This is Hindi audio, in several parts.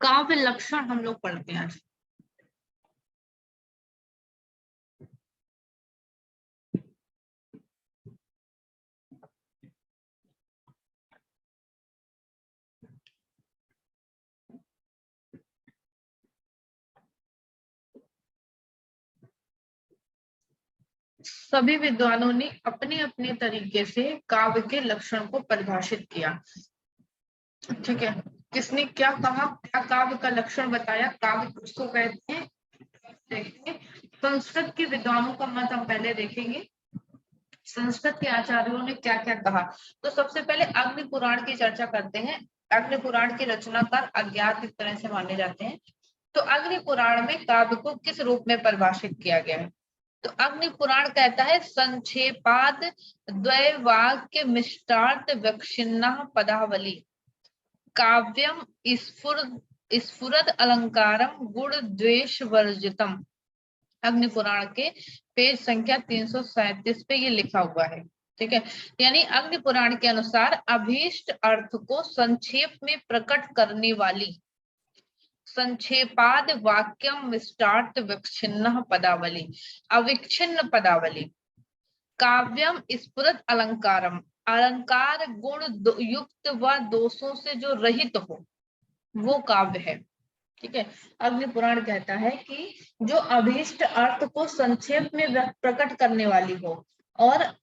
काव्य लक्षण हम लोग पढ़ते हैं आज। सभी विद्वानों ने अपने अपने तरीके से काव्य के लक्षण को परिभाषित किया। ठीक है, किसने क्या कहा, क्या काव्य का लक्षण बताया, काव्य किसको कहते हैं, देखते हैं। संस्कृत के विद्वानों का मत हम पहले देखेंगे, संस्कृत के आचार्यों ने क्या क्या कहा। तो सबसे पहले अग्नि पुराण की चर्चा करते हैं। अग्नि पुराण के रचनाकार अज्ञात इस तरह से माने जाते हैं। तो अग्नि पुराण में काव्य को किस रूप में परिभाषित किया गया है। तो अग्नि पुराण कहता है संक्षेपाद द्वैवाक्य मिष्टार्थ विवक्षिन्ना पदावली काव्यम स्फुरद अलंकारम गुण द्वेष वर्जितम। अग्नि पुराण के पेज संख्या 337 पे ये लिखा हुआ है। ठीक है, यानी अग्नि पुराण के अनुसार अभीष्ट अर्थ को संक्षेप में प्रकट करने वाली संक्षेपाद वाक्यम विस्तार्थ विवक्षिन्न पदावली अविच्छिन्न पदावली काव्यम स्फुरद अलंकारम अलंकार गुण युक्त व दोषों से जो रहित हो वो काव्य है। ठीक है, अग्नि पुराण कहता है कि जो अभीष्ट अर्थ को संक्षेप में प्रकट करने वाली हो और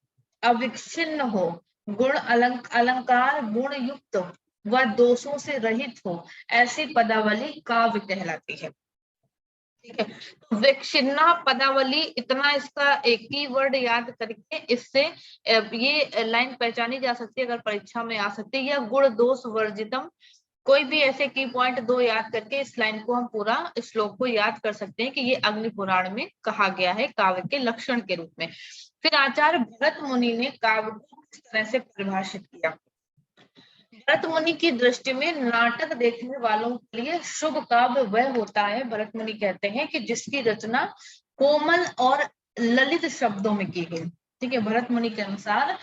अविच्छिन्न हो, गुण अलंकार गुण युक्त व दोषों से रहित हो, ऐसी पदावली काव्य कहलाती है। ठीक है, तो विच्छिन्ना पदावली, इतना इसका एक ही वर्ड याद करके इससे ये लाइन पहचानी जा सकती है, अगर परीक्षा में आ सकती है, या गुण दोष वर्जितम। कोई भी ऐसे की पॉइंट दो याद करके इस लाइन को हम पूरा श्लोक को याद कर सकते हैं कि ये अग्नि पुराण में कहा गया है काव्य के लक्षण के रूप में। फिर आचार्य भरत मुनि ने काव्य को किस तरह से परिभाषित किया। भरत मुनि की दृष्टि में नाटक देखने वालों के लिए शुभ काव्य वह होता है, भरत मुनि कहते हैं, कि जिसकी रचना कोमल और ललित शब्दों में की गई। ठीक है, भरत मुनि के अनुसार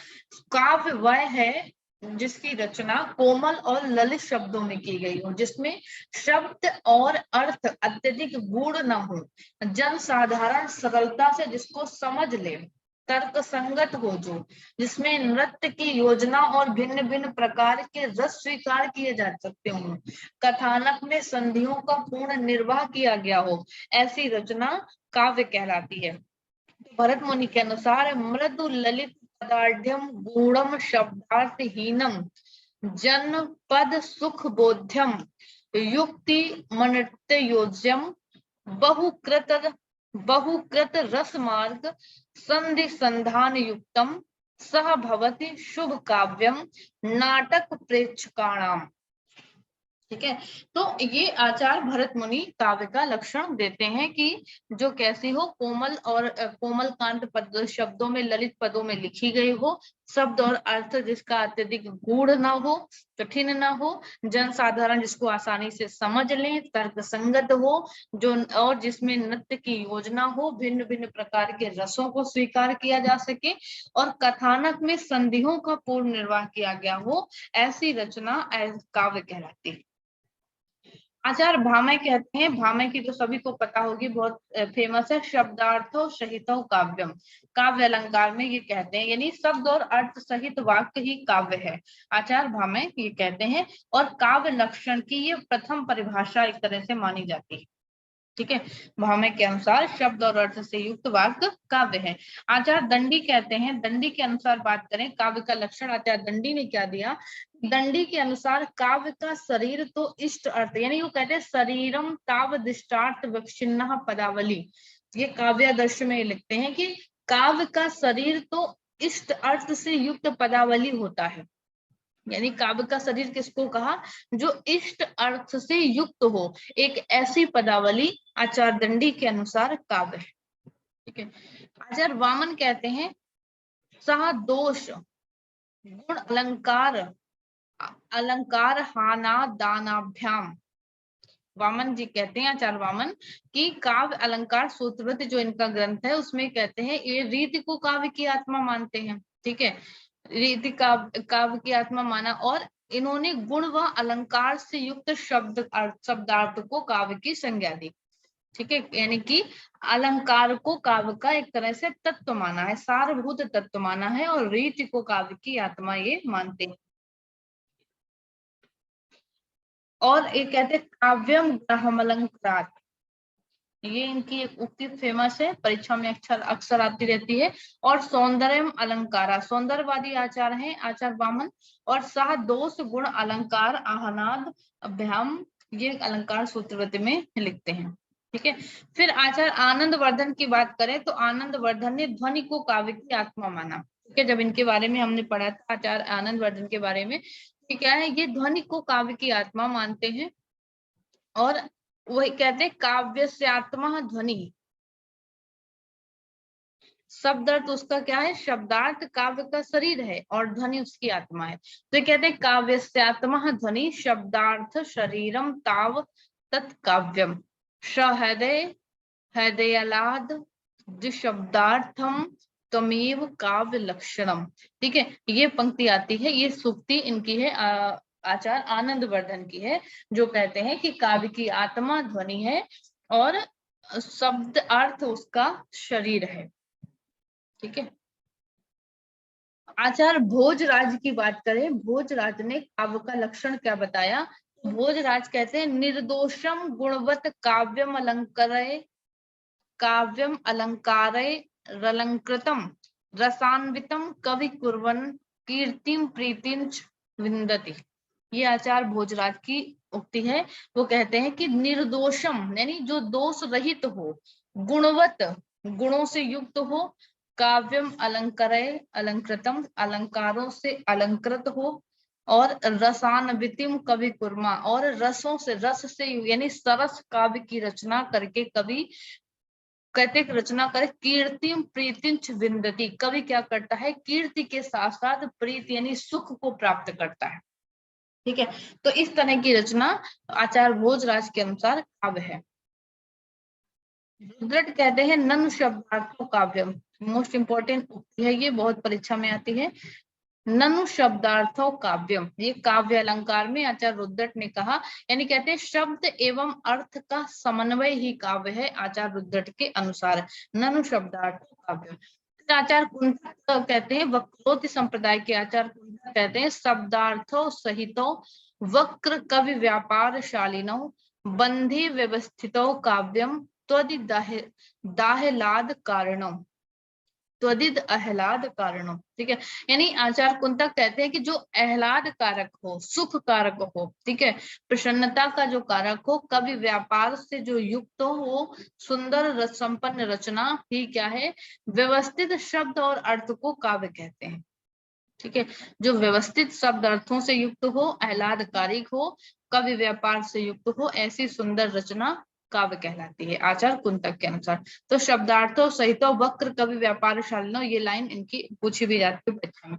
काव्य वह है जिसकी रचना कोमल और ललित शब्दों में की गई हो, जिसमें शब्द और अर्थ अत्यधिक गूढ़ न हो, जन साधारण सरलता से जिसको समझ ले, तर्क संगत हो, जो जिसमें नृत्य की योजना और भिन्न भिन्न प्रकार के रस स्वीकार किए जा सकते हो, कथानक में संधियों का पूर्ण निर्वाह किया गया हो, ऐसी रचना काव्य कहलाती है। भरत मुनि के अनुसार मृदु ललित पदाढ़ गूढ़म शब्दार्थहीनम जनपद सुख बोध्यम युक्ति मनृत्य योज्यम बहुकृत रस मार्ग संधि संधान युक्तम सह भवति शुभ काव्यम नाटक प्रेक्षकाणाम। ठीक है, तो ये आचार्य भरत मुनि काव्य का लक्षण देते हैं कि जो कैसी हो, कोमल और कोमल कांत पद शब्दों में, ललित पदों में लिखी गई हो, शब्द और अर्थ जिसका अत्यधिक गूढ़ ना हो, कठिन ना हो, जन साधारण जिसको आसानी से समझ लें, तर्क संगत हो, जो और जिसमें नृत्य की योजना हो, भिन्न भिन्न प्रकार के रसों को स्वीकार किया जा सके, और कथानक में संधियों का पूर्ण निर्वाह किया गया हो, ऐसी रचना काव्य कहलाती है। आचार्य भामह कहते हैं, भामह की तो सभी को पता होगी, बहुत फेमस है, शब्दार्थो सहितो काव्यम। काव्य अलंकार में ये कहते हैं, यानी शब्द और अर्थ सहित वाक्य ही काव्य है, आचार्य भामह ये कहते हैं। और काव्य लक्षण की ये प्रथम परिभाषा एक तरह से मानी जाती है। ठीक है, भामह के अनुसार शब्द और अर्थ से युक्त वाक्य काव्य है। आचार्य दंडी कहते हैं, दंडी के अनुसार बात करें काव्य का लक्षण, आचार्य दंडी ने क्या दिया, दंडी के अनुसार काव्य का शरीर तो इष्ट अर्थ, यानी वो कहते हैं शरीरम तावदिष्टार्थ विवक्षिन्नः पदावली। ये काव्यादर्श में लिखते हैं कि काव्य का शरीर तो इष्ट अर्थ से युक्त पदावली होता है, यानी काव्य का शरीर किसको कहा, जो इष्ट अर्थ से युक्त हो, एक ऐसी पदावली आचार्य दंडी के अनुसार काव्य है। ठीक है, आचार्य वामन कहते हैं सह दोष गुण अलंकार हाना दानाभ्याम। वामन जी कहते हैं, आचार्य वामन, कि काव्य अलंकार सूत्रवत जो इनका ग्रंथ है उसमें कहते हैं ये रीति को काव्य की आत्मा मानते हैं। ठीक है, रीति काव्य की आत्मा माना, और इन्होंने गुण व अलंकार से युक्त शब्दार्थ को काव्य की संज्ञा दी। ठीक है, यानी कि अलंकार को काव्य का एक तरह से तत्व माना है, सारभूत तत्व माना है, और रीति को काव्य की आत्मा ये मानते हैं। और ये कहते हैं काव्यम ग्राहम अलंकार, ये इनकी एक उक्ति फेमस है, परीक्षा में अक्सर अक्सर आती रहती है। और सौंदर्यम अलंकारा, सौंदर्यवादी आचार हैं आचार वामन। और सह दोष गुण अलंकार आहनाद अभ्याम, ये अलंकार सूत्रवृत्ति में लिखते हैं। ठीक है, फिर आचार्य आनंद वर्धन की बात करें तो आनंद वर्धन ने ध्वनि को काव्य की आत्मा माना। ठीक है, जब इनके बारे में हमने पढ़ा था आचार्य आनंद वर्धन के बारे में, कि क्या है, ये ध्वनि को काव्य की आत्मा मानते हैं। और वही कहते हैं काव्य से आत्मा ध्वनि, शब्द अर्थ उसका क्या है, शब्दार्थ काव्य का शरीर है और ध्वनि उसकी आत्मा है। तो कहते हैं काव्य से आत्मा ध्वनि शब्दार्थ शरीरम ताव तत्काव्यम सहृदय हृदयालाद शब्दार्थम तमेव काव्य लक्षणम। ठीक है, ये पंक्ति आती है, ये सूक्ति इनकी है, आचार्य आनंद वर्धन की है, जो कहते हैं कि काव्य की आत्मा ध्वनि है और शब्द अर्थ उसका शरीर है। ठीक है, आचार्य भोजराज की बात करें, भोजराज ने काव्य का लक्षण क्या बताया। भोजराज कहते हैं निर्दोषम गुणवत काव्यम अलंकरय, काव्यम अलंकारय रलंकृतम रसान्वितम कवि कुर्वन् कीर्तिम प्रीतिं च विन्दति। ये आचार्य भोजराज की उक्ति है। वो कहते हैं कि निर्दोषम यानी जो दोष रहित हो, गुणवत गुणों से युक्त हो, काव्यम अलंकरय अलंकृतम अलंकारों से अलंकृत हो, और रसान्वितिम कवि कुर्मा और रसों से रस से यानी सरस काव्य की रचना करके कवि कहते रचना करे, कीर्तिम प्रीतिं च विन्दति, कवि क्या करता है, कीर्ति के साथ साथ प्रीति यानी सुख को प्राप्त करता है। ठीक है, तो इस तरह की रचना आचार्य भोजराज के अनुसार काव्य है। रुद्रट कहते हैं ननु शब्दार्थो काव्यम, मोस्ट इंपोर्टेंट उक्ति है, ये बहुत परीक्षा में आती है। ननु शब्दार्थो काव्यम, ये काव्य अलंकार में आचार्य रुद्रट ने कहा, यानी कहते हैं शब्द एवं अर्थ का समन्वय ही काव्य है आचार्य रुद्रट के अनुसार। ननु शब्दार्थो काव्यम। आचार्य कुंतक कहते हैं, वक्रोक्ति संप्रदाय के आचार्य कुंतक कहते हैं शब्दार्थो सहितो वक्र कवि व्यापार शालिनो बंधी व्यवस्थितो काव्यम त्वदि दाहलाद कारणो, त्वदित आह्लाद कारणों। ठीक है, यानी आचार्य कुंतक कहते हैं कि जो आह्लाद कारक हो, सुख कारक हो, ठीक है, प्रसन्नता का जो कारक हो, कवि व्यापार से जो युक्त हो, सुंदर रस संपन्न रचना ही क्या है, व्यवस्थित शब्द और अर्थ को काव्य कहते हैं। ठीक है, जो व्यवस्थित शब्द अर्थों से युक्त हो, आह्लादकारिक हो, कवि व्यापार से युक्त हो, ऐसी सुंदर रचना काव्य कहलाती है आचार्य कुंतक के अनुसार। तो शब्दार्थों सहित वक्र कवि व्यापार शालिनो, ये लाइन इनकी पूछी भी जाती है परीक्षा में।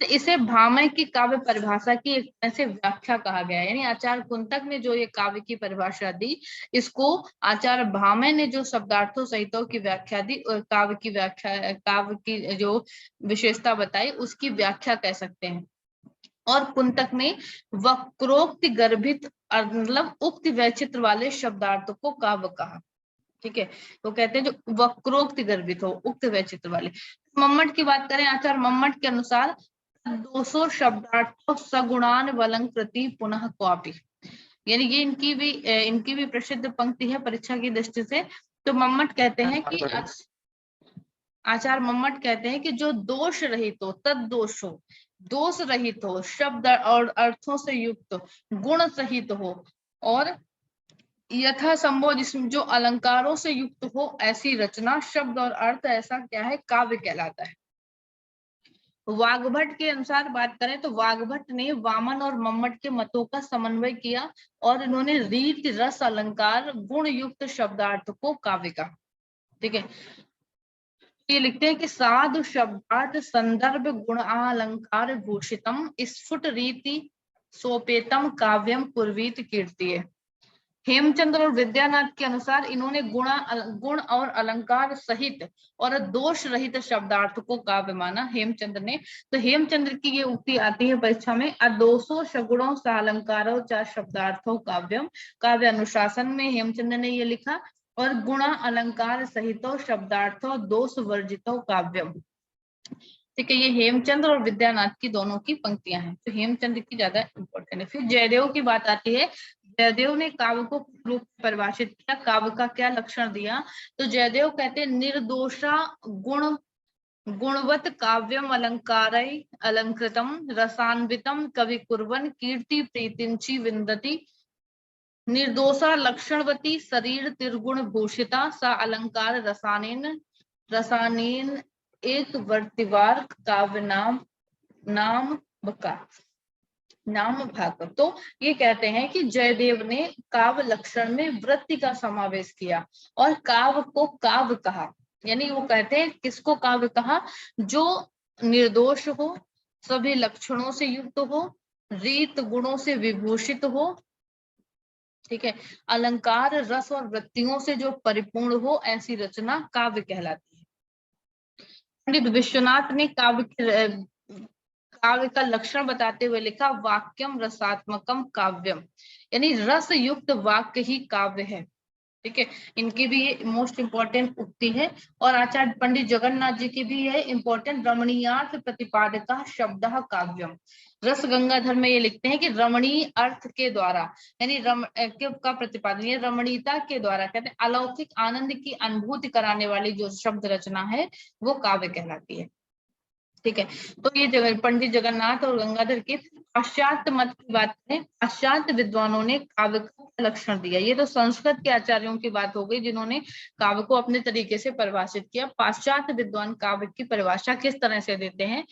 तो इसे भामह की काव्य परिभाषा की एक तरह से व्याख्या कहा गया है, यानी आचार्य कुंतक ने जो ये काव्य की परिभाषा दी, इसको आचार्य भामह ने जो शब्दार्थों सहितों की व्याख्या दी, और काव्य की व्याख्या, काव्य की जो विशेषता बताई उसकी व्याख्या कह सकते हैं। और कुंतक ने वक्रोक्ति गर्भित मतलब उक्त वैचित्र वाले शब्दार्थ को काव्य कहा। ठीक है, तो कहते हैं जो वक्रोक्ति गर्भित हो, उक्त वैचित्र वाले। मम्मट की बात करें, आचार्य मम्मट के अनुसार 200 शब्दार्थों सगुणान वलंकृति पुनः क्वापि, यानी ये इनकी भी प्रसिद्ध पंक्ति है परीक्षा की दृष्टि से। तो मम्मट कहते हैं कि आचार्य मम्मट कहते हैं कि जो दोष रहित हो, तद दोष हो, दोष रहित हो, शब्द और अर्थों से युक्त, गुण सहित हो, और यथा संभव जिसमें जो अलंकारों से युक्त हो, ऐसी रचना, शब्द और अर्थ ऐसा क्या है, काव्य कहलाता है। वाग्भट के अनुसार बात करें तो वाग्भट ने वामन और मम्मट के मतों का समन्वय किया और इन्होंने रीति रस अलंकार गुण युक्त शब्दार्थ को काव्य कहा। ठीक है, ये लिखते हैं कि साधु शब्दार्थ संदर्भ गुण अलंकार भूषितम स्फुट रीति सोपेतम काव्यम कुर्वीत कीर्ति। हेमचंद्र और विद्यानाथ के अनुसार इन्होंने गुण और अलंकार सहित और दोष रहित शब्दार्थ को काव्य माना हेमचंद्र ने। तो हेमचंद्र की ये उक्ति आती है परीक्षा में, अदोषो सगुणों सालंकारो चा शब्दार्थो काव्यम। काव्य अनुशासन में हेमचंद्र ने ये लिखा, और गुणा अलंकार सहितो शब्दार्थो दोष वर्जितो काव्यम। ठीक है, ये हेमचंद्र और विद्यानाथ की दोनों की पंक्तियां हैं, तो हेमचंद्र की ज्यादा इंपॉर्टेंट है। फिर जयदेव की बात आती है। जयदेव ने काव्य को रूप परिभाषित किया, काव्य का क्या लक्षण दिया। तो जयदेव कहते हैं निर्दोषा गुणवत काव्यम अलंकारय अलंकृतम रसान्वितम कवि कुर्वन् कीर्ति प्रीतिंचि विन्दति। निर्दोषा लक्षणवती शरीर त्रिगुण भूषिता सा अलंकार रसानेन एक वर्तिवार काव्य नाम भाग। तो ये कहते हैं कि जयदेव ने काव्य लक्षण में वृत्ति का समावेश किया और काव्य को काव्य कहा। यानी वो कहते हैं किसको काव्य कहा, जो निर्दोष हो, सभी लक्षणों से युक्त हो, रीत गुणों से विभूषित हो, ठीक है, अलंकार रस और वृत्तियों से जो परिपूर्ण हो, ऐसी रचना काव्य कहलाती है। पंडित विश्वनाथ ने काव्य का लक्षण बताते हुए लिखा, वाक्यम रसात्मकम काव्यम, यानी रस युक्त वाक्य ही काव्य है। ठीक है, इनकी भी ये मोस्ट इंपॉर्टेंट उक्ति है। और आचार्य पंडित जगन्नाथ जी की भी है इंपॉर्टेंट, रमणीयार्थ प्रतिपादक शब्द काव्यम। रस गंगाधर में ये लिखते हैं कि रमणीय अर्थ के द्वारा, यानी का प्रतिपादन, ये रमणीयता के द्वारा कहते हैं अलौकिक आनंद की अनुभूति कराने वाली जो शब्द रचना है वो काव्य कहलाती है। ठीक है, तो ये पंडित जगन्नाथ और गंगाधर के। पाश्चात्य मत की बात करें, पाश्चात्य विद्वानों ने काव्य का लक्षण दिया। ये तो संस्कृत के आचार्यों की बात हो गई जिन्होंने काव्य को अपने तरीके से परिभाषित किया। पाश्चात्य विद्वान काव्य की परिभाषा किस तरह से देते हैं,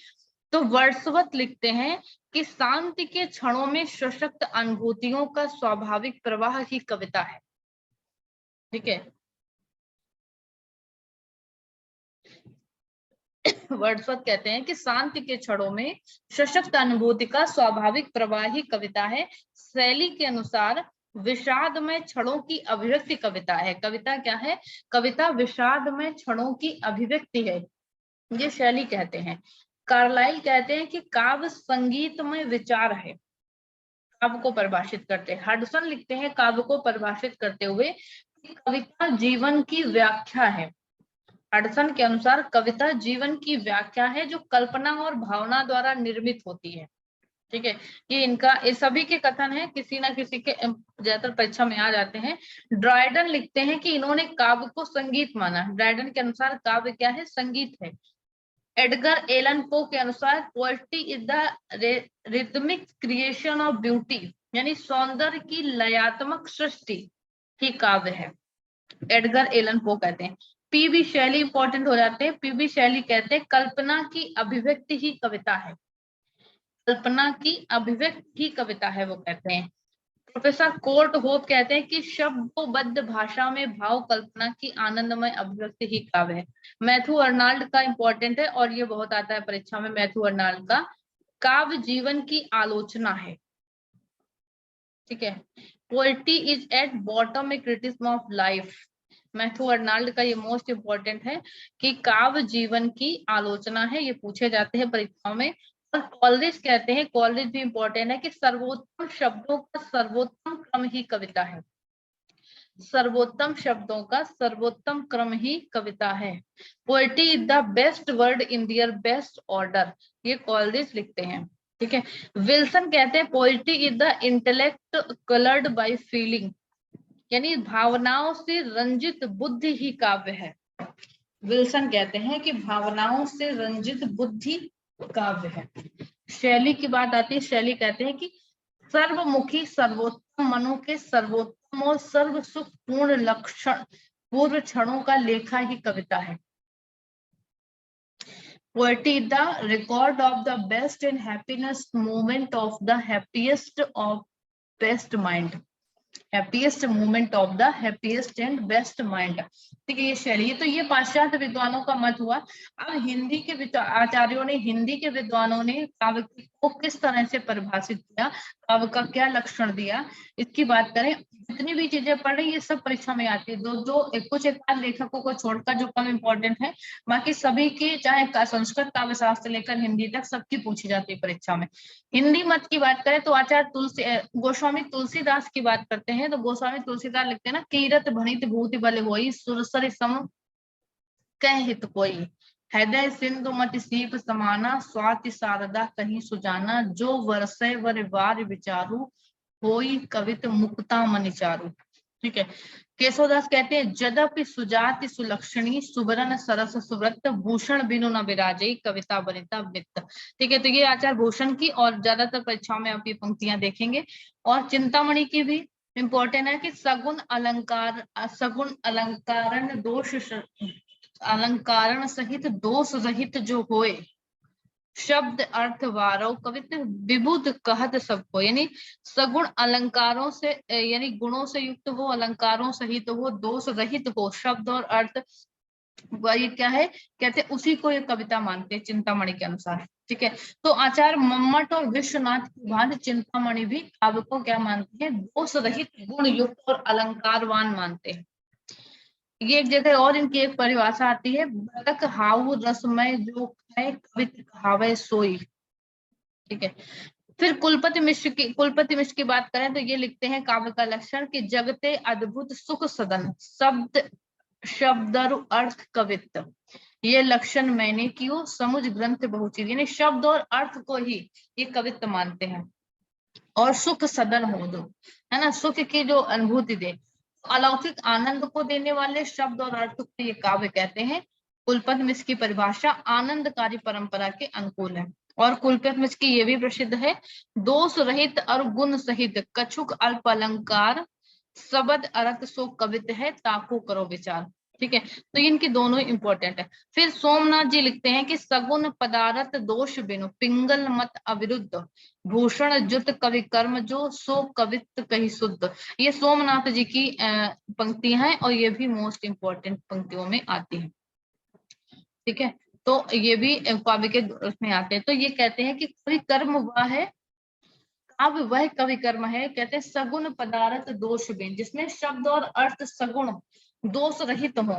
तो वर्ड्सवर्थ लिखते हैं कि शांति के क्षणों में सशक्त अनुभूतियों का स्वाभाविक प्रवाह ही कविता है। ठीक है, वर्ड्सवर्थ कहते हैं कि शांति के क्षणों में सशक्त अनुभूति का स्वाभाविक प्रवाह ही कविता है। शैली के अनुसार विषादमय क्षणों की अभिव्यक्ति कविता है। कविता क्या है, कविता विषादमय क्षणों की अभिव्यक्ति है, ये शैली कहते हैं। कार्लाइल कहते हैं कि काव्य संगीतमय विचार है, काव्य को परिभाषित करते हैं। हडसन लिखते हैं काव्य को परिभाषित करते हुए कि कविता जीवन की व्याख्या है। हडसन के अनुसार कविता जीवन की व्याख्या है जो कल्पना और भावना द्वारा निर्मित होती है। ठीक है, ये सभी के कथन है, किसी ना किसी के ज्यादातर परीक्षा में आ जाते हैं। ड्राइडन लिखते हैं कि इन्होंने काव्य को संगीत माना। ड्राइडन के अनुसार काव्य क्या है, संगीत है। एडगर एलन पो के अनुसार poetry is the rhythmic creation of beauty, यानी सौंदर्य की लयात्मक सृष्टि ही काव्य है, एडगर एलन पो कहते हैं। पीबी शैली इंपॉर्टेंट हो जाते हैं। पीबी शैली कहते हैं कल्पना की अभिव्यक्ति ही कविता है, कल्पना की अभिव्यक्ति ही कविता है, वो कहते हैं। प्रोफेसर कोर्ट होप कहते हैं कि शब्दोबद्ध भाषा में भाव कल्पना की आनंदमय अभिव्यक्ति ही काव्य है। मैथ्यू अर्नाल्ड का इंपॉर्टेंट है और ये बहुत आता है परीक्षा में। मैथ्यू अर्नाल्ड का काव्य जीवन की आलोचना है। ठीक है, poetry is at bottom A criticism of life. Matthew Arnold का ये मोस्ट इंपॉर्टेंट है कि काव्य जीवन की आलोचना है, ये पूछे जाते हैं परीक्षाओं में। और कॉलरिज कहते हैं, कॉलरिज भी इंपॉर्टेंट है कि सर्वोत्तम शब्दों का सर्वोत्तम क्रम ही कविता है, सर्वोत्तम शब्दों का सर्वोत्तम क्रम ही कविता है। Poetry is the best word in their best order, ये कॉलरिज लिखते हैं। ठीक है, विल्सन कहते हैं poetry is the intellect coloured by feeling, यानी भावनाओं से रंजित बुद्धि ही काव्य है। विल्सन कहते हैं कि भावनाओं से रंजित बुद्धि काव्य है। शैली की बात आती है, शैली कहते हैं कि सर्वमुखी सर्वोत्तम मनो के सर्वोत्तम और सर्व सुख पूर्ण लक्षण पूर्व क्षणों का लेखा ही कविता है। Poetry the record of the best and happiness moment of the happiest of best mind, happiest moment of the happiest and best mind. ठीक है, ये शैली। तो ये पाश्चात्य विद्वानों का मत हुआ। अब हिंदी के आचार्यों ने, हिंदी के विद्वानों ने काव्य को किस तरह से परिभाषित किया, काव्य का क्या लक्षण दिया, इसकी बात करें। जितनी भी चीजें पढ़ रही ये सब परीक्षा में आती है। कुछ एक आध लेखकों को छोड़कर जो कम इम्पोर्टेंट है, बाकी सभी की, चाहे संस्कृत काव्य शास्त्र लेकर हिंदी तक, सबकी पूछी जाती है परीक्षा में। हिंदी मत की बात करें तो आचार्य गोस्वामी तुलसीदास की बात करते हैं तो गोस्वामी तुलसीदास लिखते हैं ना, कीरत भणित भूति बल होई, सुरसर सम कह हित कोई, हृदय सिंधु मति सीप समाना, स्वाति शारदा कहीं सुजाना, जो वर्षय वर वार विचारू, होई कवित मुक्ता मनि चारू। ठीक है। केशवदास कहते हैं, जदपि सुजाति सुलक्षणी, सुबरन सरस सुव्रत, भूषण बिनु न विराजे, कविता बनिता वित्त। ठीक है, तो ये आचार्य भूषण की और ज्यादातर परीक्षाओं में आप ये पंक्तियां देखेंगे। और चिंतामणि की भी इम्पोर्टेंट है कि सगुण अलंकारण दोष अलंकारण सहित दोष रहित जो होए, शब्द अर्थ वारो कवित विबुध कहत सबको। यानी सगुण अलंकारों से, यानी गुणों से युक्त हो, अलंकारों सहित हो, दोष रहित हो, शब्द और अर्थ, वही क्या है कहते हैं, उसी को ये कविता मानते हैं चिंतामणि के अनुसार। ठीक है। तो आचार्य मम्मट और विश्वनाथ के बाद चिंतामणि भी काव्य को क्या मानते हैं, दोष रहित, गुण युक्त और अलंकारवान मानते हैं। ये एक जगह और इनकी एक परिभाषा आती है, बतक हाउ रसमय जो है, कवित कहावे सोई। ठीक है। फिर कुलपति मिश्र की बात करें तो ये लिखते हैं काव्य का लक्षण कि जगते अद्भुत सुख सदन, शब्द अर्थ कवित्व, ये लक्षण मैंने क्यों, समुझ ग्रंथ बहुचीज। यानी शब्द और अर्थ को ही ये कवित्व मानते हैं। और सुख सदन हो जो, है ना, सुख की जो अनुभूति दे, अलौकिक आनंद को देने वाले शब्द और अर्थ को ये काव्य कहते हैं। कुलपति मिश्र की परिभाषा आनंदकारी परंपरा के अनुकूल है। और कुलपति मिश्र की ये भी प्रसिद्ध है, दोष रहित और गुण सहित, कछुक अल्प अलंकार, शब्द अर्थ सो कवित है, ताको करो विचार। ठीक है। तो इनकी दोनों इंपॉर्टेंट है। फिर सोमनाथ जी लिखते हैं कि सगुन पदार्थ दोष बिनु, पिंगल मत अविरुद्ध, भूषण जुत कवि कर्म जो, सो कवित्व कही शुद्ध। ये सोमनाथ जी की पंक्तियां हैं और ये भी मोस्ट इंपॉर्टेंट पंक्तियों में आती है। ठीक है। तो ये भी काव्य के उसमें आते हैं। तो ये कहते हैं कि कवि कर्म वह है, काव्य वह कवि कर्म है, कहते हैं सगुण पदार्थ दोष बिन, जिसमें शब्द और अर्थ सगुण दोष रहित हो,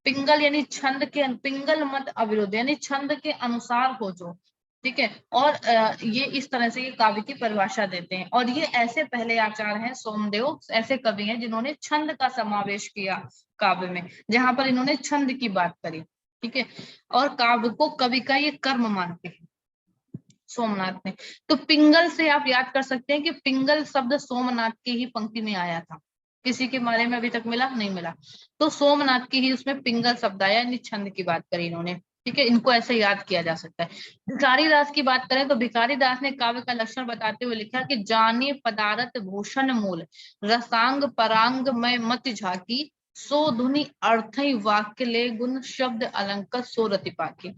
पिंगल यानी छंद के, पिंगल मत अविरुद्ध यानी छंद के अनुसार हो जो। ठीक है। और ये इस तरह से ये काव्य की परिभाषा देते हैं। और ये ऐसे पहले आचार्य हैं सोमदेव, ऐसे कवि हैं जिन्होंने छंद का समावेश किया काव्य में, जहां पर इन्होंने छंद की बात करी। ठीक है। और काव्य को कवि का ये कर्म मानते हैं सोमनाथ ने। तो पिंगल से आप याद कर सकते हैं कि पिंगल शब्द सोमनाथ की ही पंक्ति में आया था, किसी के बारे में अभी तक मिला नहीं मिला, तो सोमनाथ की ही उसमें पिंगल शब्द आया, यानी छंद की बात करी इन्होंने। ठीक है। इनको ऐसे याद किया जा सकता है। भिखारी दास की बात करें तो भिखारी दास ने काव्य का लक्षण बताते हुए लिखा कि जाने पदार्थ भूषण मूल, रसांग परांग में मत झाकी, सो धुनि अर्थ वाक्य ले गुण, शब्द अलंकार सो रति पाकी।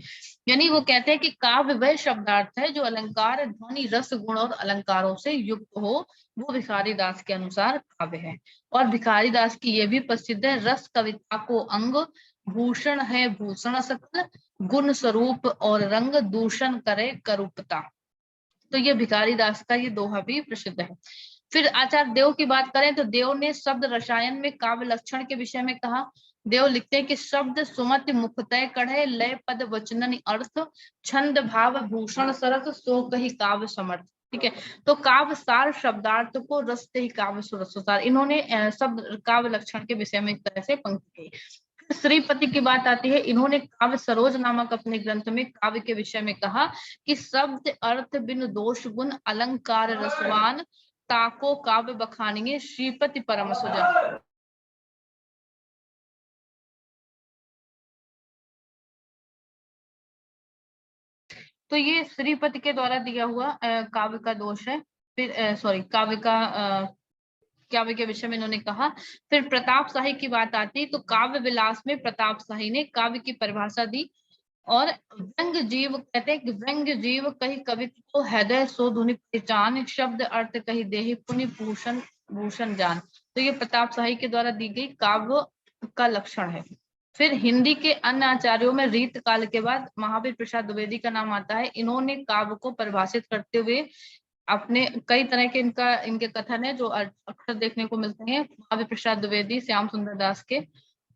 यानी वो कहते हैं कि काव्य वह शब्दार्थ है जो अलंकार, ध्वनि, रस, गुण और अलंकारों से युक्त हो, वो भिखारी दास के अनुसार काव्य है। और भिखारी दास की ये भी प्रसिद्ध है, रस कविता को अंग, भूषण है भूषण सकल, गुण स्वरूप और रंग, दूषण करे करूपता। तो ये भिखारी दास का ये दोहा भी प्रसिद्ध है। फिर आचार्य देव की बात करें तो देव ने शब्द रसायन में काव्य लक्षण के विषय में कहा। देव लिखते हैं कि शब्द सुमति मुखतय कढ़े, लय पद वचनन अर्थ, छंद भाव भूषण सरस, सो कही काव्य समर्थ। ठीक है। तो काव्य सार शब्दार्थ को रसते ही काव्य सुरसार, इन्होंने शब्द काव्य लक्षण के विषय में एक तरह से पंक्ति की। श्रीपति की बात आती है, इन्होंने काव्य सरोज नामक अपने ग्रंथ में काव्य के विषय में कहा कि शब्द अर्थ बिन दोष गुण, अलंकार रसवान, ताको काव्य बखानिए, श्रीपति परम सुजा। तो ये श्रीपति के द्वारा दिया हुआ काव्य का दोष है। फिर सॉरी काव्य के विषय में इन्होंने कहा। फिर प्रताप शाही की बात आती तो काव्य विलास में प्रताप शाही ने काव्य की परिभाषा दी। और व्यंग जीव कहते हैं कि व्यंग जीव कही कवित्व को, हृदय सो धुनि पहचान, शब्द अर्थ कही देहि पुनि भूषण भूषण जान। तो ये प्रताप शाही के द्वारा दी गई काव्य का लक्षण है। फिर हिंदी के अन्य आचार्यों में रीत काल के बाद महावीर प्रसाद द्विवेदी का नाम आता है। इन्होंने काव्य को परिभाषित करते हुए अपने कई तरह के इनके कथन है जो अक्सर देखने को मिलते हैं, महावीर प्रसाद द्विवेदी, श्याम सुंदर दास के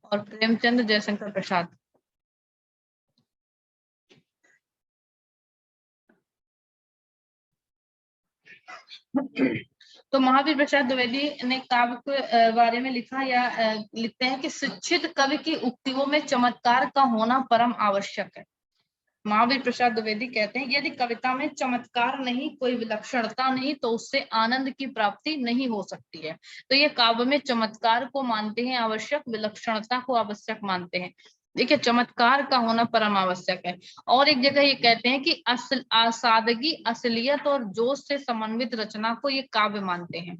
और प्रेमचंद जयशंकर प्रसाद। तो महावीर प्रसाद द्विवेदी ने काव्य के बारे में लिखा या लिखते हैं कि शिक्षित कवि की उक्तियों में चमत्कार का होना परम आवश्यक है। महावीर प्रसाद द्विवेदी कहते हैं यदि कविता में चमत्कार नहीं, कोई विलक्षणता नहीं, तो उससे आनंद की प्राप्ति नहीं हो सकती है। तो ये काव्य में चमत्कार को मानते हैं आवश्यक, विलक्षणता को आवश्यक मानते हैं। देखिए, चमत्कार का होना परम आवश्यक है। और एक जगह ये कहते हैं कि सादगी, असलियत और जोश से समन्वित रचना को ये काव्य मानते हैं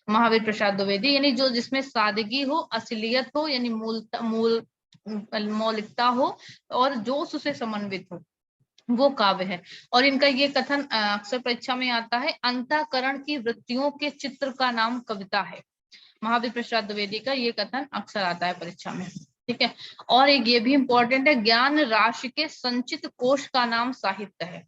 महावीर प्रसाद द्विवेदी, यानी जो जिसमें सादगी हो, असलियत हो, यानी मौलिकता हो और जोश से समन्वित हो, वो काव्य है। और इनका ये कथन अक्सर परीक्षा में आता है, अंतःकरण की वृत्तियों के चित्र का नाम कविता है। महावीर प्रसाद द्विवेदी का ये कथन अक्सर आता है परीक्षा में, ठीक है। और एक ये भी इंपॉर्टेंट है, ज्ञान राशि के संचित कोश का नाम साहित्य है।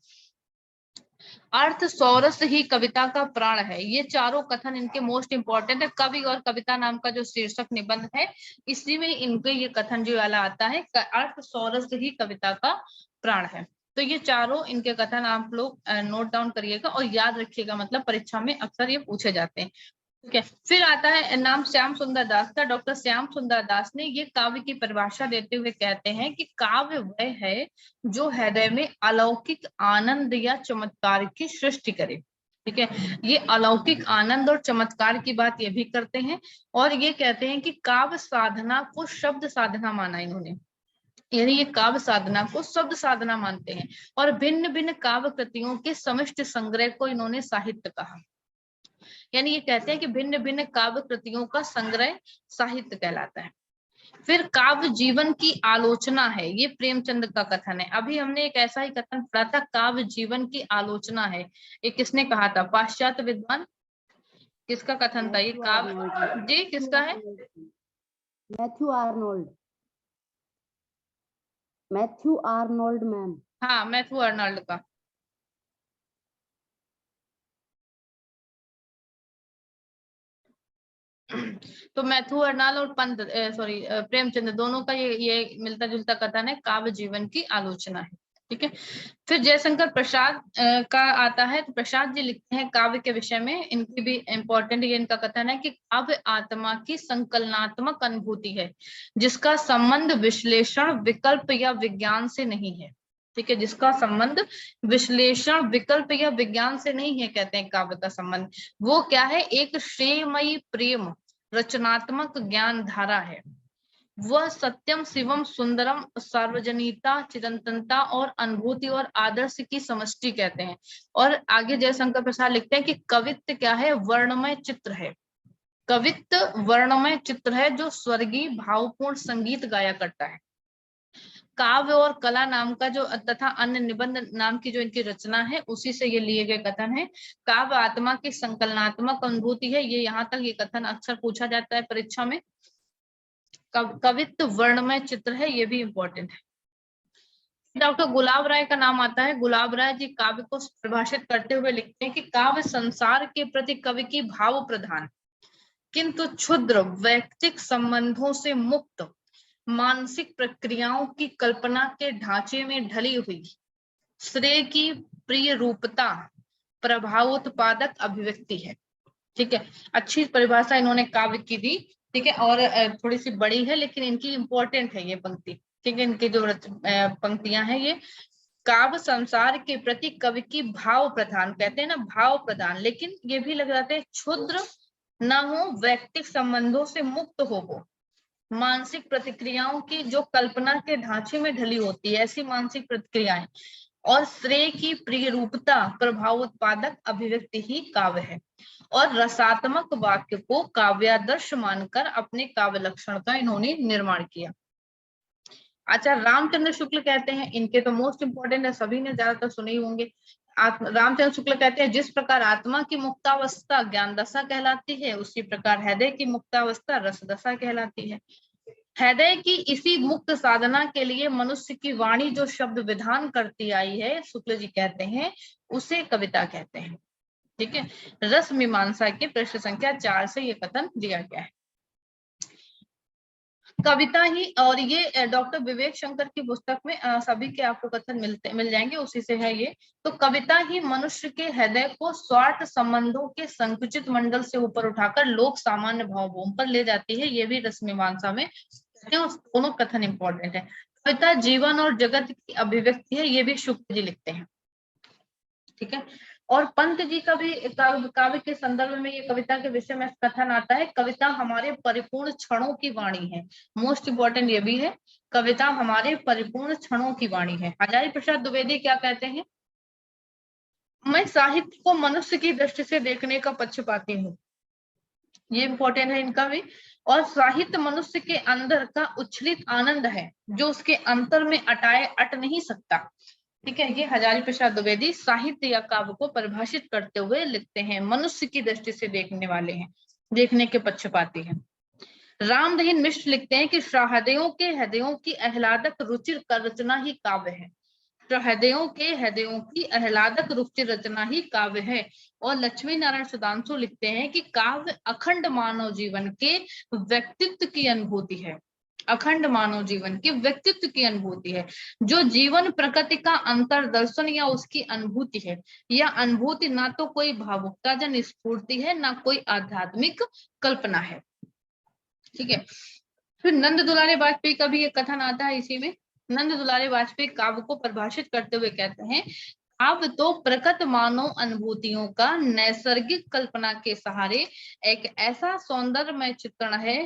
अर्थ सौरस ही कविता का प्राण है। ये चारों कथन इनके मोस्ट इंपॉर्टेंट है। कवि और कविता नाम का जो शीर्षक निबंध है, इसी में इनके ये कथन जो वाला आता है, अर्थ सौरस ही कविता का प्राण है। तो ये चारों इनके कथन आप लोग नोट डाउन करिएगा और याद रखिएगा, मतलब परीक्षा में अक्सर ये पूछे जाते हैं, ठीक है। फिर आता है नाम श्याम सुंदर दास का। डॉक्टर श्याम सुंदर दास ने ये काव्य की परिभाषा देते हुए कहते हैं कि काव्य वह है जो हृदय में अलौकिक आनंद या चमत्कार की सृष्टि करे, ठीक है। ये अलौकिक आनंद और चमत्कार की बात ये भी करते हैं। और ये कहते हैं कि काव्य साधना को शब्द साधना माना इन्होंने, यानी ये काव्य साधना को शब्द साधना मानते हैं। और भिन्न भिन्न काव्य कृतियों के समष्टि संग्रह को इन्होंने साहित्य कहा, यानी ये कहते हैं कि भिन्न भिन्न काव्य कृतियों का संग्रह साहित्य कहलाता है। फिर काव्य जीवन की आलोचना है, ये प्रेमचंद का कथन है। अभी हमने एक ऐसा ही कथन पढ़ा था, काव्य जीवन की आलोचना है। ये किसने कहा था? पाश्चात्य विद्वान, किसका कथन था ये? काव्य जी किसका है? Matthew Arnold, Matthew Arnold ma'am. हाँ, मैथ्यू आर्नोल्ड का। तो मैथ्यू अर्नाल्ड और प्रेमचंद दोनों का ये मिलता जुलता कथन है, काव्य जीवन की आलोचना है, ठीक है। फिर जयशंकर प्रसाद का आता है, तो प्रसाद जी लिखते हैं काव्य के विषय में, इनकी भी इंपॉर्टेंट ये इनका कथन है कि काव्य आत्मा की संकलनात्मक अनुभूति है जिसका संबंध विश्लेषण, विकल्प या विज्ञान से नहीं है, ठीक है। जिसका संबंध विश्लेषण, विकल्प या विज्ञान से नहीं है, कहते हैं काव्य का संबंध वो क्या है? एक श्रेयमयी प्रेम रचनात्मक ज्ञान धारा है। वह सत्यम शिवम सुंदरम सार्वजनीयता, चिरंतनता और अनुभूति और आदर्श की समष्टि कहते हैं। और आगे जयशंकर प्रसाद लिखते हैं कि कवित्व क्या है? वर्णमय चित्र है। कवित्व वर्णमय चित्र है जो स्वर्गीय भावपूर्ण संगीत गाया करता है। काव्य और कला नाम का जो तथा अन्य निबंध नाम की जो इनकी रचना है, उसी से ये लिए गए कथन है। काव्य आत्मा की संकलनात्मक अनुभूति है, ये यहाँ तक ये कथन अक्सर पूछा जाता है परीक्षा में। कवित्व वर्णमय चित्र है, ये भी इंपॉर्टेंट है। डॉक्टर गुलाब राय का नाम आता है। गुलाब राय जी काव्य को परिभाषित करते हुए लिखते हैं कि काव्य संसार के प्रति कवि की भाव प्रधान किंतु क्षुद्र वैयक्तिक संबंधों से मुक्त मानसिक प्रक्रियाओं की कल्पना के ढांचे में ढली हुई श्रेय की प्रिय रूपता प्रभाव उत्पादक अभिव्यक्ति है, ठीक है। अच्छी परिभाषा इन्होंने काव्य की दी, ठीक है। और थोड़ी सी बड़ी है लेकिन इनकी इंपॉर्टेंट है ये पंक्ति, ठीक है। इनकी जो पंक्तियां हैं, ये काव्य संसार के प्रति कवि की भाव प्रधान, कहते हैं ना भाव प्रधान, लेकिन ये भी लग जाते हैं क्षुद्र न हो, वैयक्तिक संबंधों से मुक्त हो, मानसिक प्रतिक्रियाओं की जो कल्पना के ढांचे में ढली होती है, ऐसी मानसिक प्रतिक्रियाएं, और श्रेय की प्रिय रूपता प्रभाव उत्पादक अभिव्यक्ति ही काव्य है। और रसात्मक वाक्य को काव्यादर्श मानकर अपने काव्य लक्षण का इन्होंने निर्माण किया। अच्छा, रामचंद्र शुक्ल कहते हैं, इनके तो मोस्ट इंपोर्टेंट है, सभी ने ज्यादातर सुने ही होंगे। रामचंद्र शुक्ल कहते हैं जिस प्रकार आत्मा की मुक्तावस्था ज्ञान दशा कहलाती है, उसी प्रकार हृदय की मुक्तावस्था रस दशा कहलाती है। हृदय की इसी मुक्त साधना के लिए मनुष्य की वाणी जो शब्द विधान करती आई है, शुक्ल जी कहते हैं, उसे कविता कहते हैं। ठीक है, रस मीमांसा के पृष्ठ संख्या 4 से ये कथन दिया गया है। कविता ही, और ये डॉक्टर विवेक शंकर की पुस्तक में सभी के आपको कथन मिल जाएंगे, उसी से है ये। तो कविता ही मनुष्य के हृदय को स्वार्थ संबंधों के संकुचित मंडल से ऊपर उठाकर लोक सामान्य भावों पर ले जाती है। ये भी रस मीमांसा में दोनों कथन इंपॉर्टेंट है। कविता जीवन और जगत की अभिव्यक्ति है, ये भी शुक्ल जी लिखते हैं। ठीक है, और पंत जी का भी काव्य के संदर्भ में ये कविता के विषय में कथन आता है, कविता हमारे परिपूर्ण क्षणों की वाणी है। मोस्ट इंपॉर्टेंट ये भी है, कविता हमारे परिपूर्ण क्षणों की वाणी है। हजारी प्रसाद द्विवेदी क्या कहते हैं, मैं साहित्य को मनुष्य की दृष्टि से देखने का पक्षपाती हूँ, ये इंपॉर्टेंट है इनका भी। और साहित्य मनुष्य के अंदर का उच्छलित आनंद है, जो उसके अंतर में अट नहीं सकता। ठीक है, ये हजारी प्रसाद द्विवेदी साहित्य या काव्य को परिभाषित करते हुए लिखते हैं, मनुष्य की दृष्टि से देखने वाले हैं, देखने के पक्षपाती हैं। रामदहीन मिश्र लिखते हैं कि हृदयों के हृदयों की आह्लादक रुचिर का रचना ही काव्य है। हृदयों की आह्लादक रुचिर रचना ही काव्य है। और लक्ष्मी नारायण सुधांशु लिखते हैं कि काव्य अखंड मानव जीवन के व्यक्तित्व की अनुभूति है, अखंड मानव जीवन के व्यक्तित्व की अनुभूति है, जो जीवन प्रकृति का अंतर्दर्शन या उसकी अनुभूति है। यह अनुभूति ना तो कोई भावुकता जन स्फूर्ति है, ना कोई आध्यात्मिक कल्पना है। ठीक है, फिर नंद दुलारे वाजपेयी का भी एक कथन आता है इसी में। नंद दुलारे वाजपेयी काव्य को परिभाषित करते हुए कहते हैं, काव्य तो प्रकट मानव अनुभूतियों का नैसर्गिक कल्पना के सहारे एक ऐसा सौंदर्यमय चित्रण है,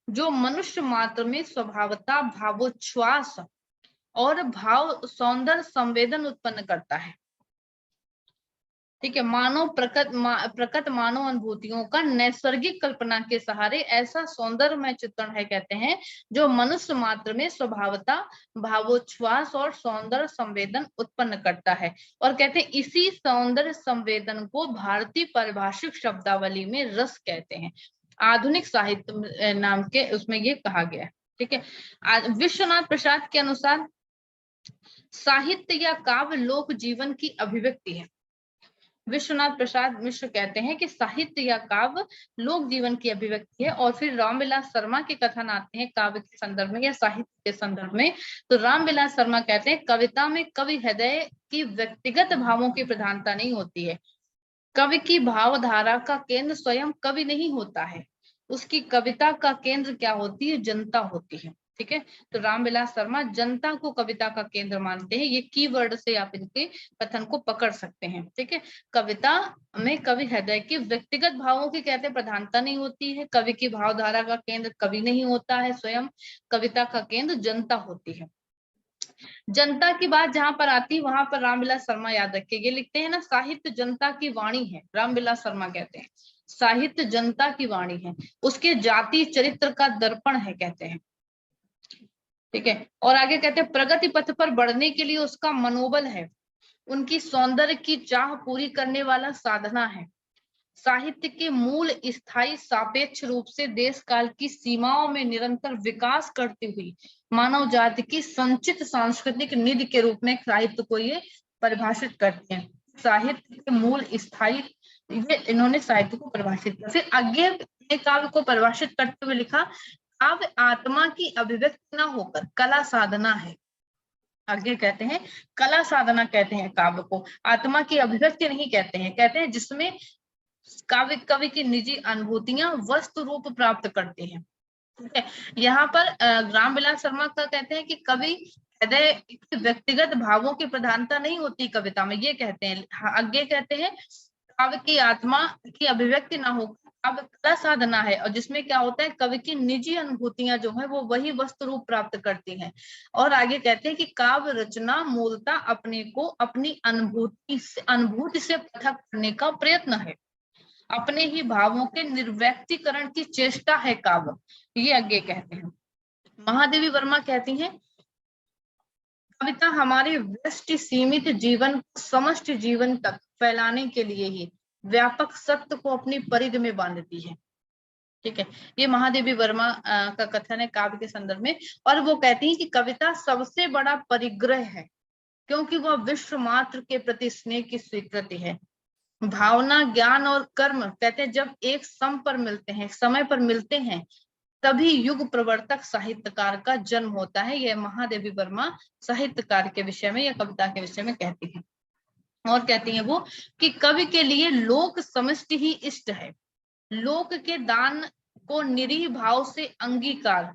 जो मनुष्य मात्र में स्वभावता भावोच्छ्वास और भाव सौंदर्य संवेदन उत्पन्न करता है। ठीक है, मानव प्रकट मानव अनुभूतियों का नैसर्गिक कल्पना के सहारे ऐसा सौंदर्यमय चित्रण है, कहते हैं, जो मनुष्य मात्र में स्वभावता भावोच्छ्वास और सौंदर्य संवेदन उत्पन्न करता है। और कहते हैं इसी सौंदर्य संवेदन को भारतीय परिभाषिक शब्दावली में रस कहते हैं। आधुनिक साहित्य नाम के उसमें ये कहा गया है। ठीक है, विश्वनाथ प्रसाद के अनुसार साहित्य या काव्य लोक जीवन की अभिव्यक्ति है। विश्वनाथ प्रसाद मिश्र कहते हैं कि साहित्य या काव्य लोक जीवन की अभिव्यक्ति है। और फिर रामविलास शर्मा के कथन आते हैं काव्य के संदर्भ में या साहित्य के संदर्भ में। तो रामविलास शर्मा कहते हैं, कविता में कवि हृदय की व्यक्तिगत भावों की प्रधानता नहीं होती है। कवि की भावधारा का केंद्र स्वयं कवि नहीं होता है, उसकी कविता का केंद्र क्या होती है, जनता होती है। ठीक है, तो रामविलास शर्मा जनता को कविता का केंद्र मानते हैं। ये कीवर्ड से आप इनके कथन को पकड़ सकते हैं। ठीक है, कविता में कवि हृदय की व्यक्तिगत भावों की कहते प्रधानता नहीं होती है, कवि की भावधारा का केंद्र कवि नहीं होता है, स्वयं कविता का केंद्र जनता होती है। जनता की बात जहां पर आती है वहां पर रामविलास शर्मा याद रखिए, ये लिखते हैं ना, साहित्य जनता की वाणी है। रामविलास शर्मा कहते हैं साहित्य जनता की वाणी है, उसके जाति चरित्र का दर्पण है, कहते हैं। ठीक है, और आगे कहते हैं प्रगति पथ पर बढ़ने के लिए उसका मनोबल है, उनकी सौंदर्य की चाह पूरी करने वाला साधना है। साहित्य के मूल स्थायी सापेक्ष रूप से देश काल की सीमाओं में निरंतर विकास करती हुई मानव जाति की संचित सांस्कृतिक निधि के रूप में साहित्य को ये परिभाषित करते हैं। साहित्य के मूल स्थायी, ये इन्होंने साहित्य को परिभाषित किया। फिर आगे काव्य को परिभाषित करते हुए लिखा, काव्य आत्मा की अभिव्यक्ति न होकर कला साधना है। आगे कहते हैं कला साधना कहते हैं काव्य को, आत्मा की अभिव्यक्ति नहीं कहते हैं। कहते हैं जिसमें कवि की निजी अनुभूतियां वस्तु रूप प्राप्त करती हैं। ठीक है, यहाँ पर रामविलास शर्मा का कहते हैं कि कवि हृदय व्यक्तिगत भावों की प्रधानता नहीं होती कविता में, ये कहते हैं। आगे कहते हैं काव्य की आत्मा की अभिव्यक्ति ना हो, काव्य कला साधना है, और जिसमें क्या होता है कवि की निजी अनुभूतियां जो है वो वही वस्तु रूप प्राप्त करती हैं। और आगे कहते हैं कि काव्य रचना मूलतः अपने को अपनी अनुभूति से पृथक करने का प्रयत्न है, अपने ही भावों के निर्व्यक्तीकरण की चेष्टा है काव्य, ये आगे कहते हैं। महादेवी वर्मा कहती हैं, कविता हमारे व्यष्टि सीमित जीवन समष्टि जीवन तक फैलाने के लिए ही व्यापक सत्य को अपनी परिधि में बांधती है। ठीक है, ये महादेवी वर्मा का कथन है काव्य के संदर्भ में। और वो कहती हैं कि कविता सबसे बड़ा परिग्रह है, क्योंकि वह विश्व मात्र के प्रति स्नेह की स्वीकृति है। भावना, ज्ञान और कर्म कहते हैं जब एक सम पर मिलते हैं, समय पर मिलते हैं, तभी युग प्रवर्तक साहित्यकार का जन्म होता है। यह महादेवी वर्मा साहित्यकार के विषय में या कविता के विषय में कहती है। और कहती है वो कि कवि के लिए लोक समष्टि ही इष्ट है। लोक के दान को निरीह भाव से अंगीकार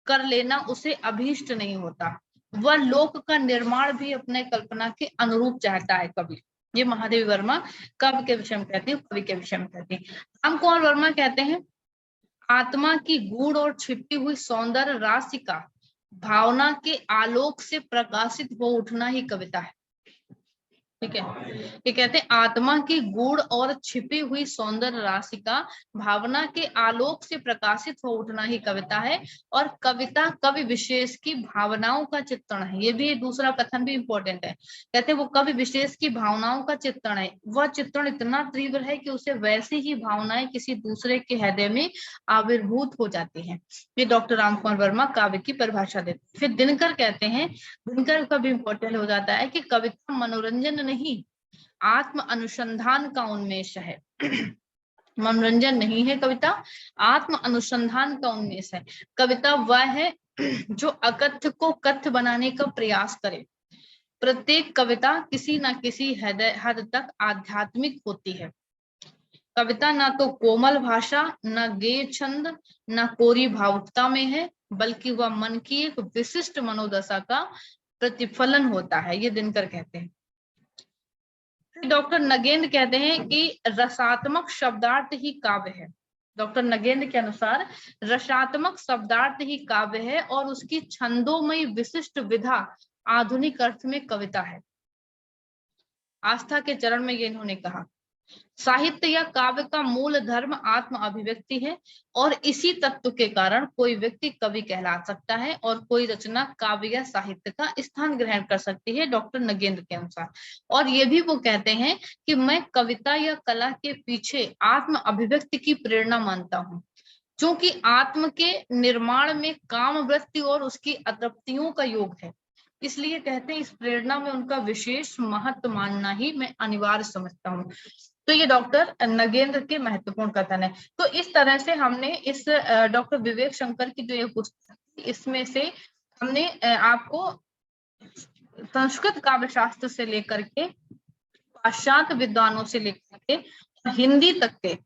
कर लेना उसे अभीष्ट नहीं होता। वह लोक का निर्माण भी अपने कल्पना के अनुरूप चाहता है कवि। ये महादेवी वर्मा कवि के विषय में कहती है, कवि के विषय में कहती है। राम कुमार वर्मा कहते हैं आत्मा की गूढ़ और छिपी हुई सौंदर्य राशि का भावना के आलोक से प्रकाशित हो उठना ही कविता है। ठीक है, ये कहते हैं आत्मा की गूढ़ और छिपी हुई सौंदर्य राशि का भावना के आलोक से प्रकाशित हो उठना ही कविता है। और कविता कवि विशेष की भावनाओं का चित्रण है। ये भी दूसरा कथन भी इंपॉर्टेंट है। कहते हैं वो कवि विशेष की भावनाओं का चित्रण है। वह चित्रण इतना तीव्र है कि उसे वैसी ही भावनाएं किसी दूसरे के हृदय में आविर्भूत हो जाती हैं। ये डॉक्टर रामकुमार वर्मा काव्य की परिभाषा देते हैं। फिर दिनकर कहते हैं, दिनकर का भी इंपॉर्टेंट हो जाता है कि कविता मनोरंजन नहीं, आत्म अनुसंधान का उन्मेष है। मनोरंजन नहीं है कविता, आत्म अनुसंधान का उन्मेष है। कविता वह है जो अकथ्य को कथ्य बनाने का प्रयास करे। प्रत्येक कविता किसी न किसी हद तक आध्यात्मिक होती है। कविता ना तो कोमल भाषा, न गेय छंद, न कोरी भावुकता में है, बल्कि वह मन की एक विशिष्ट मनोदशा का प्रतिफलन होता है। ये दिनकर कहते हैं। डॉक्टर नगेंद्र कहते हैं कि रसात्मक शब्दार्थ ही काव्य है। डॉक्टर नगेंद्र के अनुसार रसात्मक शब्दार्थ ही काव्य है और उसकी छंदोमयी विशिष्ट विधा आधुनिक अर्थ में कविता है। आस्था के चरण में ये इन्होंने कहा, साहित्य या काव्य का मूल धर्म आत्म अभिव्यक्ति है और इसी तत्व के कारण कोई व्यक्ति कवि कहला सकता है और कोई रचना काव्य या साहित्य का स्थान ग्रहण कर सकती है, डॉक्टर नगेंद्र के अनुसार। और ये भी वो कहते हैं कि मैं कविता या कला के पीछे आत्म अभिव्यक्ति की प्रेरणा मानता हूँ, क्योंकि आत्म के निर्माण में काम वृत्ति और उसकी अतृप्तियों का योग है। इसलिए कहते हैं इस प्रेरणा में उनका विशेष महत्व मानना ही मैं अनिवार्य समझता हूँ। तो ये डॉक्टर नगेंद्र के महत्वपूर्ण कथन है। तो इस तरह से हमने इस डॉक्टर विवेक शंकर की जो ये पुस्तक, इसमें से हमने आपको संस्कृत काव्य शास्त्र से लेकर के पाश्चात्य विद्वानों से लेकर के हिंदी तक के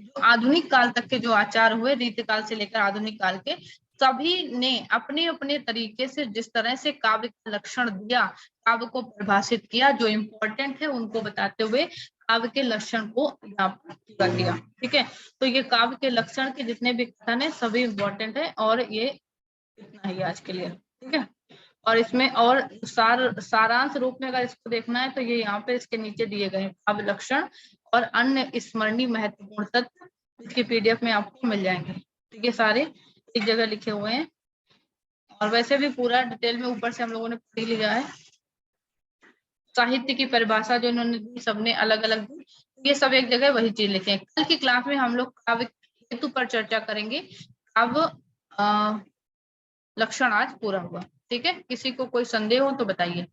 जो आधुनिक काल तक के जो आचार हुए, रीतिकाल से लेकर आधुनिक काल के, सभी ने अपने अपने तरीके से जिस तरह से काव्य का लक्षण दिया, काव्य को परिभाषित किया, जो इम्पोर्टेंट है उनको बताते हुए काव्य के लक्षण को यहाँ पर पूरा किया। ठीक है, तो ये काव्य के लक्षण के जितने भी कथन है सभी इम्पोर्टेंट है और ये इतना ही आज के लिए। ठीक है, और इसमें और सारांश रूप में अगर इसको देखना है तो ये यहाँ पे इसके नीचे दिए गए काव्य लक्षण और अन्य स्मरणीय महत्वपूर्ण तत्व इसके पीडीएफ में आपको मिल जाएंगे। ठीक है, सारे एक जगह लिखे हुए हैं और वैसे भी पूरा डिटेल में ऊपर से हम लोगों ने पढ़ लिया है। साहित्य की परिभाषा जो इन्होंने दी सबने अलग अलग दी, ये सब एक जगह वही चीज लिखे हैं। कल की क्लास में हम लोग काव्य हेतु पर चर्चा करेंगे। काव्य लक्षण आज पूरा हुआ। ठीक है, किसी को कोई संदेह हो तो बताइए।